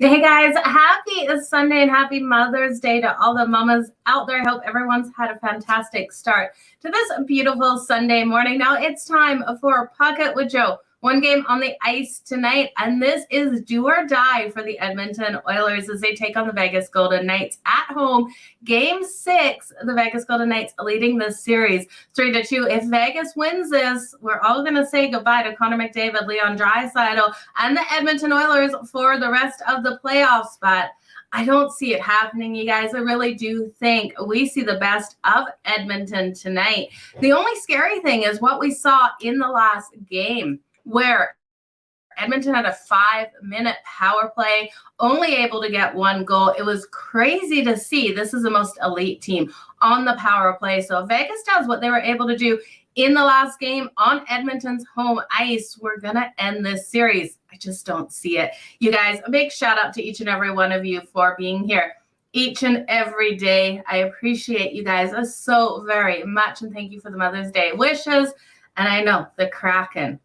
Hey guys, happy Sunday and happy Mother's Day to all the mamas out there. I hope everyone's had a fantastic start to this beautiful Sunday morning. Now it's time for Pikkit with Joe. One game on the ice tonight, and this is do or die for the Edmonton Oilers as they take on the Vegas Golden Knights at home. Game 6, the Vegas Golden Knights leading this series 3-2. If Vegas wins this, we're all going to say goodbye to Connor McDavid, Leon Draisaitl, and the Edmonton Oilers for the rest of the playoffs. But I don't see it happening, you guys. I really do think we see the best of Edmonton tonight. The only scary thing is what we saw in the last game, where Edmonton had a 5-minute power play, only able to get one goal. It was crazy to see. This is the most elite team on the power play. So if Vegas does what they were able to do in the last game on Edmonton's home ice, we're going to end this series. I just don't see it. You guys, a big shout out to each and every one of you for being here each and every day. I appreciate you guys so very much. And thank you for the Mother's Day wishes. And I know the Kraken.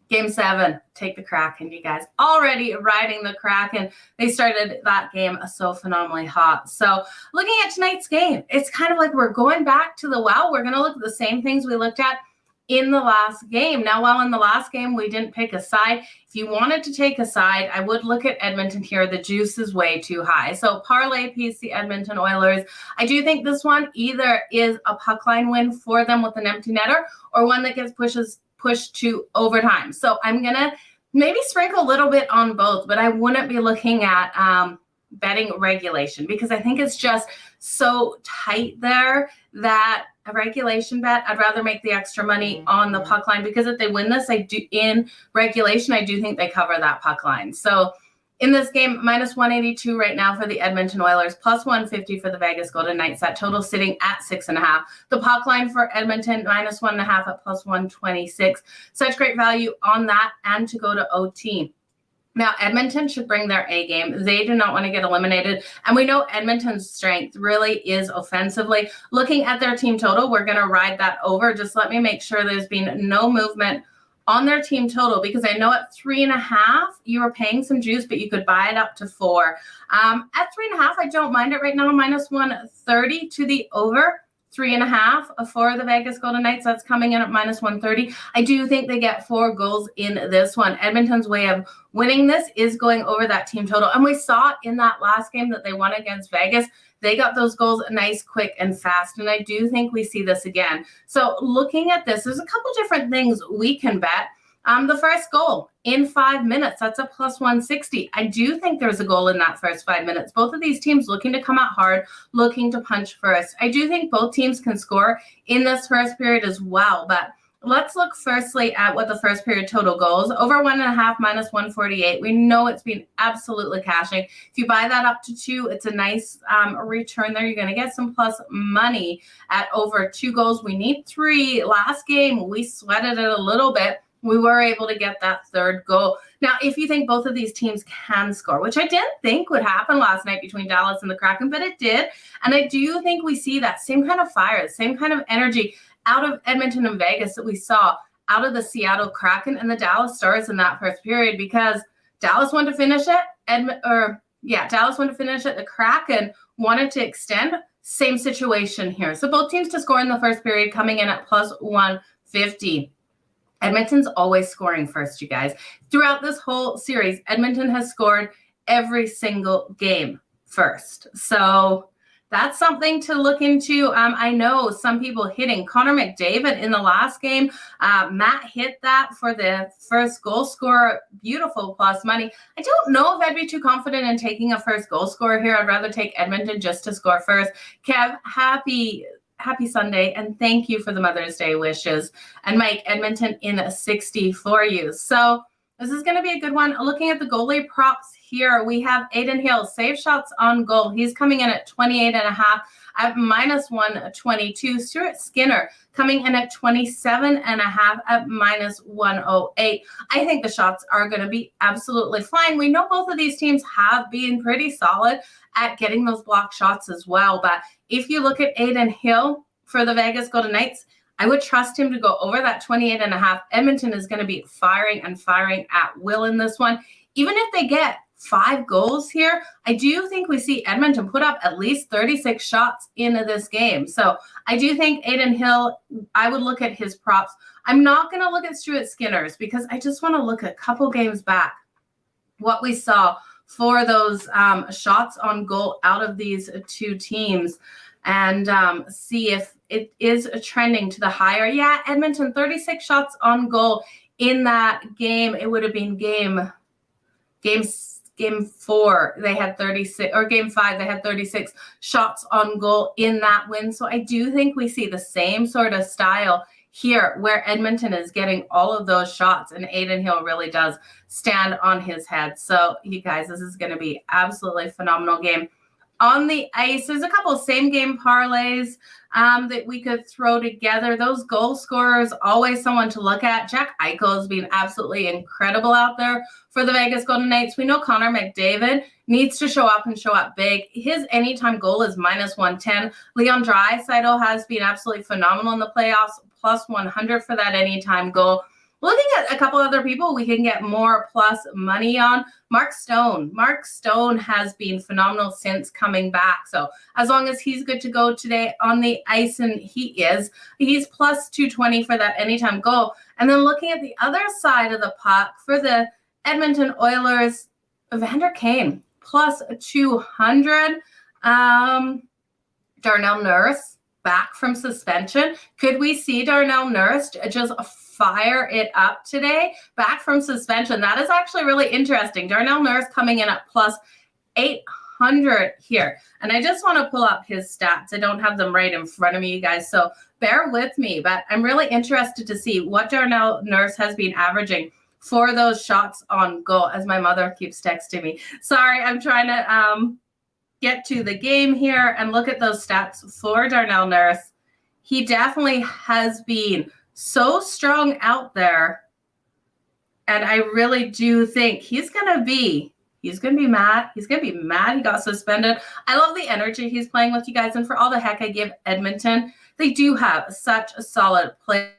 Game 7, take the Kraken, you guys. Already riding the Kraken. They started that game so phenomenally hot. So looking at tonight's game, it's kind of like we're going back to the well. We're going to look at the same things we looked at in the last game. Now, while in the last game we didn't pick a side, if you wanted to take a side, I would look at Edmonton here. The juice is way too high. So parlay piece, the Edmonton Oilers. I do think this one either is a puck line win for them with an empty netter or one that gets pushed to overtime. So I'm going to maybe sprinkle a little bit on both, but I wouldn't be looking at betting regulation because I think it's just so tight there that a regulation bet, I'd rather make the extra money on the puck line because if they win this, in regulation, I do think they cover that puck line. So in this game, minus 182 right now for the Edmonton Oilers, plus 150 for the Vegas Golden Knights. That total sitting at 6.5. The puck line for Edmonton, minus 1.5 at plus 126. Such great value on that and to go to OT. Now, Edmonton should bring their A game. They do not want to get eliminated. And we know Edmonton's strength really is offensively. Looking at their team total, we're going to ride that over. Just let me make sure there's been no movement on their team total, because I know at 3.5 you were paying some juice, but you could buy it up to 4. At 3.5, I don't mind it right now. Minus 130 to the over. 3.5 for the Vegas Golden Knights. That's coming in at minus 130. I do think they get 4 goals in this one. Edmonton's way of winning this is going over that team total. And we saw in that last game that they won against Vegas. They got those goals nice, quick, and fast. And I do think we see this again. So looking at this, there's a couple different things we can bet. The first goal in 5 minutes, that's a plus 160. I do think there's a goal in that first 5 minutes. Both of these teams looking to come out hard, looking to punch first. I do think both teams can score in this first period as well. But let's look firstly at what the first period total goes. Over 1.5 minus 148. We know it's been absolutely cashing. If you buy that up to 2, it's a nice return there. You're going to get some plus money at over 2 goals. We need 3. Last game, we sweated it a little bit. We were able to get that third goal. Now, if you think both of these teams can score, which I didn't think would happen last night between Dallas and the Kraken, but it did. And I do think we see that same kind of fire, same kind of energy out of Edmonton and Vegas that we saw out of the Seattle Kraken and the Dallas Stars in that first period, because Dallas wanted to finish it. Dallas wanted to finish it. The Kraken wanted to extend. Same situation here. So both teams to score in the first period, coming in at plus 150. Edmonton's always scoring first, you guys. Throughout this whole series, Edmonton has scored every single game first. So that's something to look into. I know some people hitting Connor McDavid in the last game. Matt hit that for the first goal scorer. Beautiful plus money. I don't know if I'd be too confident in taking a first goal scorer here. I'd rather take Edmonton just to score first. Kev, happy Sunday, and thank you for the Mother's Day wishes. And Mike, Edmonton in 60 for you. So this is going to be a good one. Looking at the goalie props here, we have Adin Hill, save shots on goal. He's coming in at 28.5 at minus 122. Stuart Skinner coming in at 27.5 at minus 108. I think the shots are going to be absolutely flying. We know both of these teams have been pretty solid at getting those block shots as well. But if you look at Adin Hill for the Vegas Golden Knights, I would trust him to go over that 28.5. Edmonton is going to be firing and firing at will in this one. Even if they get 5 goals here, I do think we see Edmonton put up at least 36 shots into this game. So I do think Adin Hill, I would look at his props. I'm not going to look at Stuart Skinner's because I just want to look a couple games back, what we saw for those shots on goal out of these two teams, and see if it is trending to the higher. Yeah, Edmonton, 36 shots on goal in that game. It would have been game 4, they had 36, or game 5, they had 36 shots on goal in that win. So I do think we see the same sort of style here where Edmonton is getting all of those shots, and Adin Hill really does stand on his head. So you guys, this is going to be absolutely phenomenal game. On the ice, there's a couple of same game parlays that we could throw together. Those goal scorers, always someone to look at. Jack Eichel has been absolutely incredible out there for the Vegas Golden Knights. We know Connor McDavid needs to show up and show up big. His anytime goal is -110. Leon Draisaitl has been absolutely phenomenal in the playoffs, +100 for that anytime goal. Looking at a couple other people we can get more plus money on. Mark Stone. Mark Stone has been phenomenal since coming back. So as long as he's good to go today on the ice, and he's +220 for that anytime goal. And then looking at the other side of the puck for the Edmonton Oilers, Evander Kane, +200. Darnell Nurse back from suspension. Could we see Darnell Nurse just fire it up today, back from suspension? That is actually really interesting. Darnell Nurse coming in at +800 here. And I just want to pull up his stats. I don't have them right in front of me, you guys, so bear with me. But I'm really interested to see what Darnell Nurse has been averaging for those shots on goal, as my mother keeps texting me. Sorry, I'm trying to get to the game here and look at those stats for Darnell Nurse. He definitely has been so strong out there, and I really do think he's gonna be mad. He's gonna be mad he got suspended. I love the energy he's playing with, you guys, and for all the heck I give Edmonton, they do have such a solid player.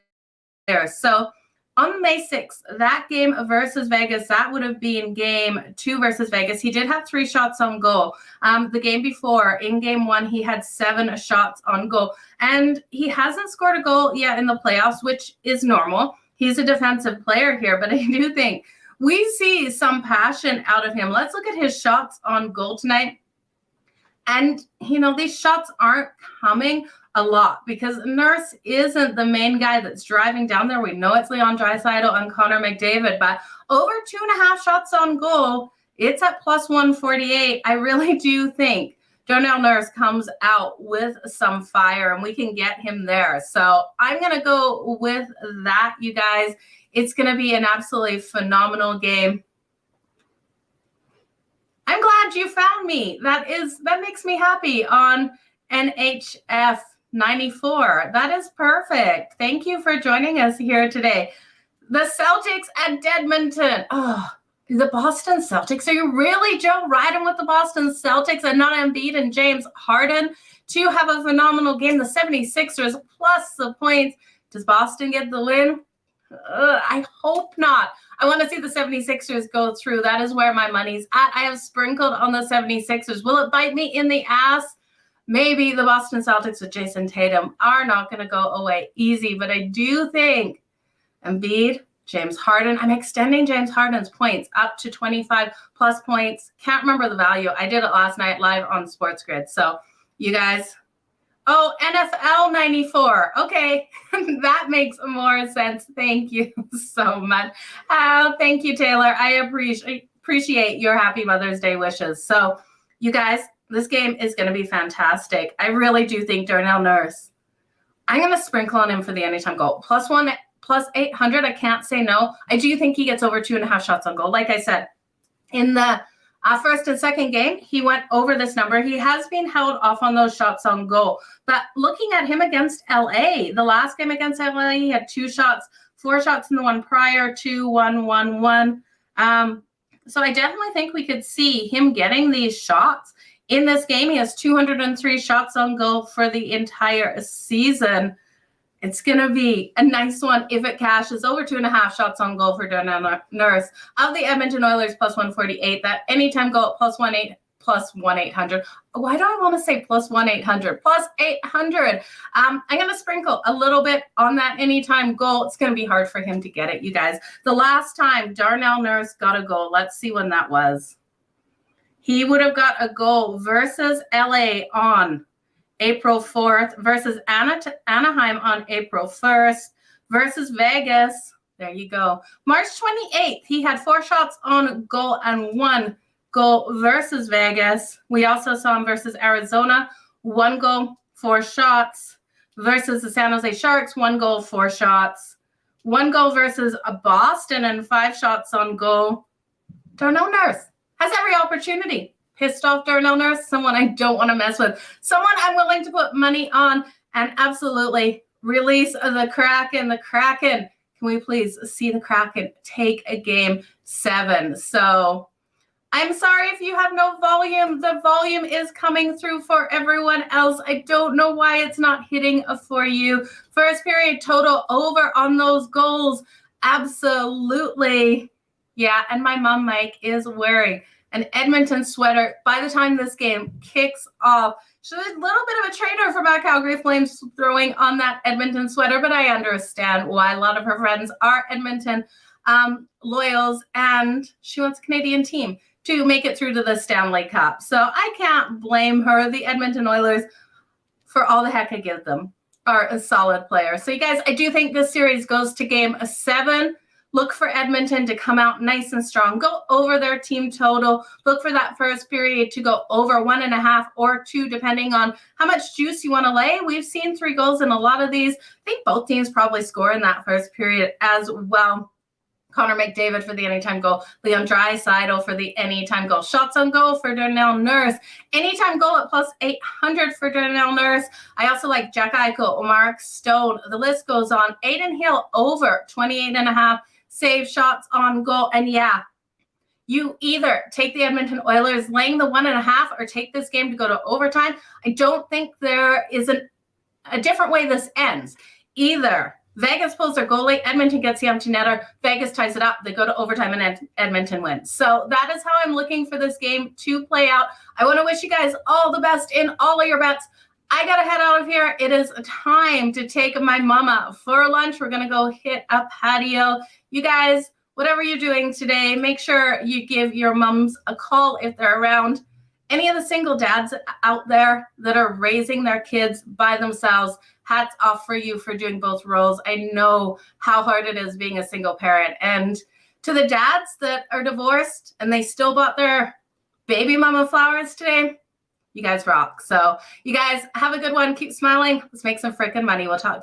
So on May 6th, that game versus Vegas, that would have been game 2 versus Vegas. He did have 3 shots on goal. The game before, in game 1, he had 7 shots on goal. And he hasn't scored a goal yet in the playoffs, which is normal. He's a defensive player here, but I do think we see some passion out of him. Let's look at his shots on goal tonight. And, you know, these shots aren't coming a lot because Nurse isn't the main guy that's driving down there. We know it's Leon Draisaitl and Connor McDavid, but over 2.5 shots on goal, it's at +148. I really do think Darnell Nurse comes out with some fire, and we can get him there. So I'm going to go with that, you guys. It's going to be an absolutely phenomenal game. I'm glad you found me. That makes me happy on NHF 94. That is perfect. Thank you for joining us here today. The Celtics at Edmonton. Oh, the Boston Celtics. Are you really, Joe, riding with the Boston Celtics and not Embiid and James Harden to have a phenomenal game? The 76ers plus the points. Does Boston get the win? I hope not. I want to see the 76ers go through. That is where my money's at. I have sprinkled on the 76ers. Will it bite me in the ass? Maybe. The Boston Celtics with Jason Tatum are not going to go away easy, but I do think Embiid, James Harden, I'm extending James Harden's points up to 25 plus points. Can't remember the value. I did it last night live on Sports Grid. So you guys, oh, NFL 94. Okay, that makes more sense. Thank you so much. Oh, thank you, Taylor. I appreciate your happy Mother's Day wishes. So you guys, this game is going to be fantastic. I really do think Darnell Nurse, I'm going to sprinkle on him for the anytime goal. +800, I can't say no. I do think he gets over 2.5 shots on goal. Like I said, in the first and second game, he went over this number. He has been held off on those shots on goal. But looking at him against LA, the last game against LA, he had 2 shots, 4 shots in the one prior, 2, 1, 1, 1. So I definitely think we could see him getting these shots. In this game, he has 203 shots on goal for the entire season. It's going to be a nice one if it cashes. Over 2.5 shots on goal for Darnell Nurse of the Edmonton Oilers plus 148. That anytime goal at plus 1-800. Why do I want to say plus 1-800? Plus 800. I'm going to sprinkle a little bit on that anytime goal. It's going to be hard for him to get it, you guys. The last time Darnell Nurse got a goal, let's see when that was. He would have got a goal versus LA on April 4th, versus Anaheim on April 1st, versus Vegas. There you go. March 28th, he had 4 shots on goal and 1 goal versus Vegas. We also saw him versus Arizona, 1 goal, 4 shots. Versus the San Jose Sharks, 1 goal, 4 shots. 1 goal versus Boston and 5 shots on goal. Darnell Nurse has every opportunity. Pissed off Darnell Nurse, someone I don't want to mess with, someone I'm willing to put money on, and absolutely release the Kraken. The Kraken, can we please see the Kraken take a game 7? So I'm sorry if you have no volume. The volume is coming through for everyone else. I don't know why it's not hitting for you. First period total over on those goals. Absolutely. Yeah, and my mom, Mike, is wearing an Edmonton sweater by the time this game kicks off. She's a little bit of a traitor for my Calgary Flames throwing on that Edmonton sweater, but I understand why. A lot of her friends are Edmonton loyals, and she wants a Canadian team to make it through to the Stanley Cup. So I can't blame her. The Edmonton Oilers, for all the heck I give them, are a solid player. So you guys, I do think this series goes to game 7. Look for Edmonton to come out nice and strong. Go over their team total. Look for that first period to go over 1.5 or 2, depending on how much juice you want to lay. We've seen 3 goals in a lot of these. I think both teams probably score in that first period as well. Connor McDavid for the anytime goal. Leon Draisaitl for the anytime goal. Shots on goal for Darnell Nurse. Anytime goal at plus 800 for Darnell Nurse. I also like Jack Eichel, Mark Stone. The list goes on. Aiden Hill over 28.5 save shots on goal. And yeah, you either take the Edmonton Oilers laying the 1.5 or take this game to go to overtime. I don't think there is a different way this ends. Either Vegas pulls their goalie, Edmonton gets the empty netter, Vegas ties it up, they go to overtime, and Edmonton wins. So that is how I'm looking for this game to play out. I want to wish you guys all the best in all of your bets. I got to head out of here. It is time to take my mama for lunch. We're going to go hit a patio. You guys, whatever you're doing today, make sure you give your mums a call if they're around. Any of the single dads out there that are raising their kids by themselves, hats off for you for doing both roles. I know how hard it is being a single parent. And to the dads that are divorced and they still bought their baby mama flowers today, you guys rock. So you guys have a good one. Keep smiling. Let's make some freaking money. We'll talk to you.